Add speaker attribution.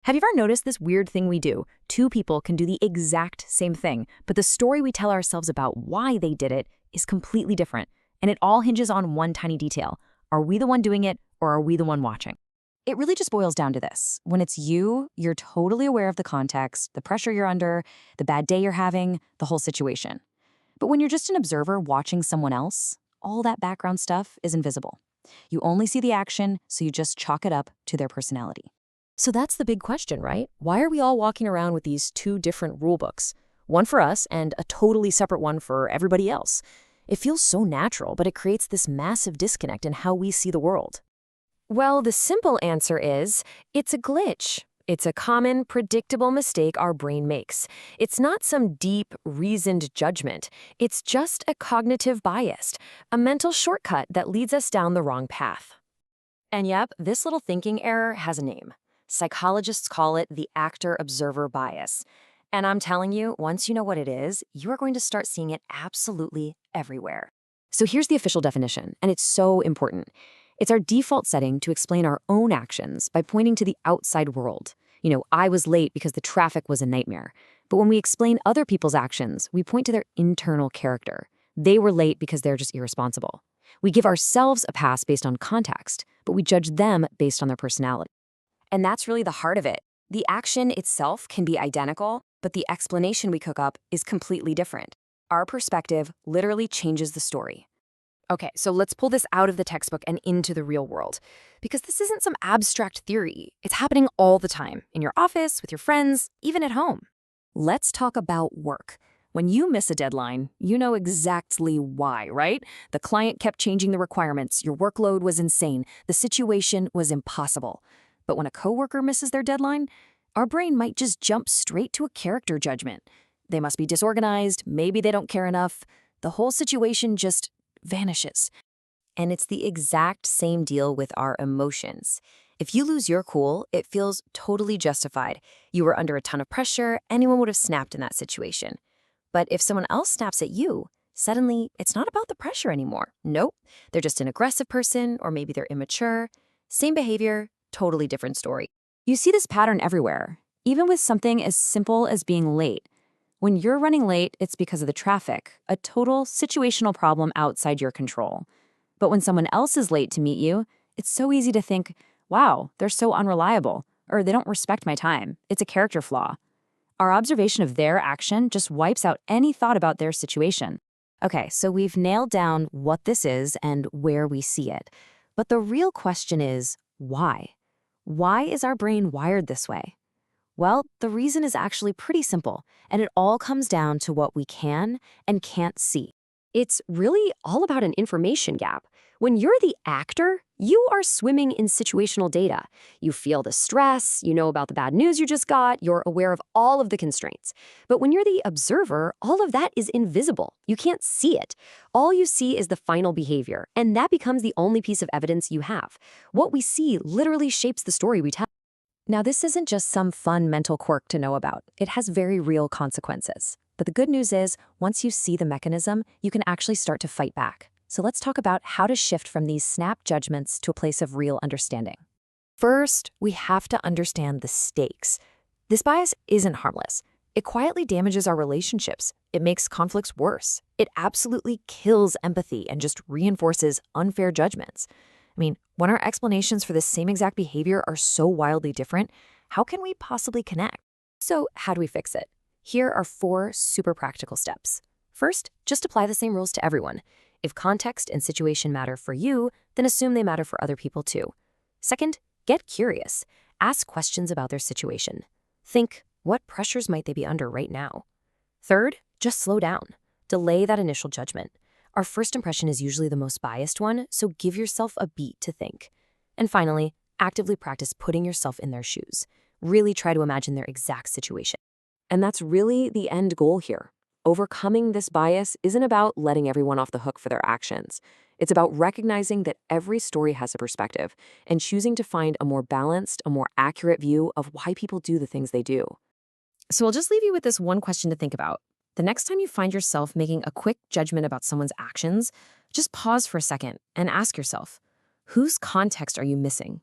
Speaker 1: Have you ever noticed this weird thing we do? Two people can do the exact same thing, but the story we tell ourselves about why they did it is completely different. And it all hinges on one tiny detail. Are we the one doing it, or are we the one watching? It really just boils down to this. When it's you, you're totally aware of the context, the pressure you're under, the bad day you're having, the whole situation. But when you're just an observer watching someone else, all that background stuff is invisible. You only see the action, so you just chalk it up to their personality. So that's the big question, right? Why are we all walking around with these two different rule books? One for us and a totally separate one for everybody else. It feels so natural, but it creates this massive disconnect in how we see the world.
Speaker 2: Well, the simple answer is, it's a glitch. It's a common, predictable mistake our brain makes. It's not some deep, reasoned judgment. It's just a cognitive bias, a mental shortcut that leads us down the wrong path. And yep, this little thinking error has a name. Psychologists call it the actor-observer bias. And I'm telling you, once you know what it is, you are going to start seeing it absolutely everywhere. So here's the official definition, and it's so important. It's our default setting to explain our own actions by pointing to the outside world. I was late because the traffic was a nightmare. But when we explain other people's actions, we point to their internal character. They were late because they're just irresponsible. We give ourselves a pass based on context, but we judge them based on their personality. And that's really the heart of it. The action itself can be identical, but the explanation we cook up is completely different. Our perspective literally changes the story. Okay, so let's pull this out of the textbook and into the real world. Because this isn't some abstract theory. It's happening all the time, in your office, with your friends, even at home. Let's talk about work. When you miss a deadline, you know exactly why, right? The client kept changing the requirements, your workload was insane, the situation was impossible. But when a coworker misses their deadline, our brain might just jump straight to a character judgment. They must be disorganized, maybe they don't care enough. The whole situation just vanishes. And it's the exact same deal with our emotions. If you lose your cool, it feels totally justified. You were under a ton of pressure, anyone would have snapped in that situation. But if someone else snaps at you, suddenly it's not about the pressure anymore. Nope, they're just an aggressive person, or maybe they're immature. Same behavior, totally different story. You see this pattern everywhere, even with something as simple as being late. When you're running late, it's because of the traffic, a total situational problem outside your control. But when someone else is late to meet you, it's so easy to think, wow, they're so unreliable, or they don't respect my time. It's a character flaw. Our observation of their action just wipes out any thought about their situation. Okay, so we've nailed down what this is and where we see it. But the real question is, why? Why is our brain wired this way? Well, the reason is actually pretty simple, and it all comes down to what we can and can't see. It's really all about an information gap. When you're the actor, you are swimming in situational data. You feel the stress, you know about the bad news you just got, you're aware of all of the constraints. But when you're the observer, all of that is invisible. You can't see it. All you see is the final behavior, and that becomes the only piece of evidence you have. What we see literally shapes the story we tell. Now, this isn't just some fun mental quirk to know about. It has very real consequences. But the good news is, once you see the mechanism, you can actually start to fight back. So let's talk about how to shift from these snap judgments to a place of real understanding. First, we have to understand the stakes. This bias isn't harmless. It quietly damages our relationships. It makes conflicts worse. It absolutely kills empathy and just reinforces unfair judgments. When our explanations for this same exact behavior are so wildly different, how can we possibly connect? So how do we fix it? Here are 4 super practical steps. First, just apply the same rules to everyone. If context and situation matter for you, then assume they matter for other people too. Second, get curious. Ask questions about their situation. Think, what pressures might they be under right now? Third, just slow down. Delay that initial judgment. Our first impression is usually the most biased one, so give yourself a beat to think. And finally, actively practice putting yourself in their shoes. Really try to imagine their exact situation. And that's really the end goal here. Overcoming this bias isn't about letting everyone off the hook for their actions. It's about recognizing that every story has a perspective and choosing to find a more balanced, a more accurate view of why people do the things they do. So I'll just leave you with this one question to think about. The next time you find yourself making a quick judgment about someone's actions, just pause for a second and ask yourself, whose context are you missing?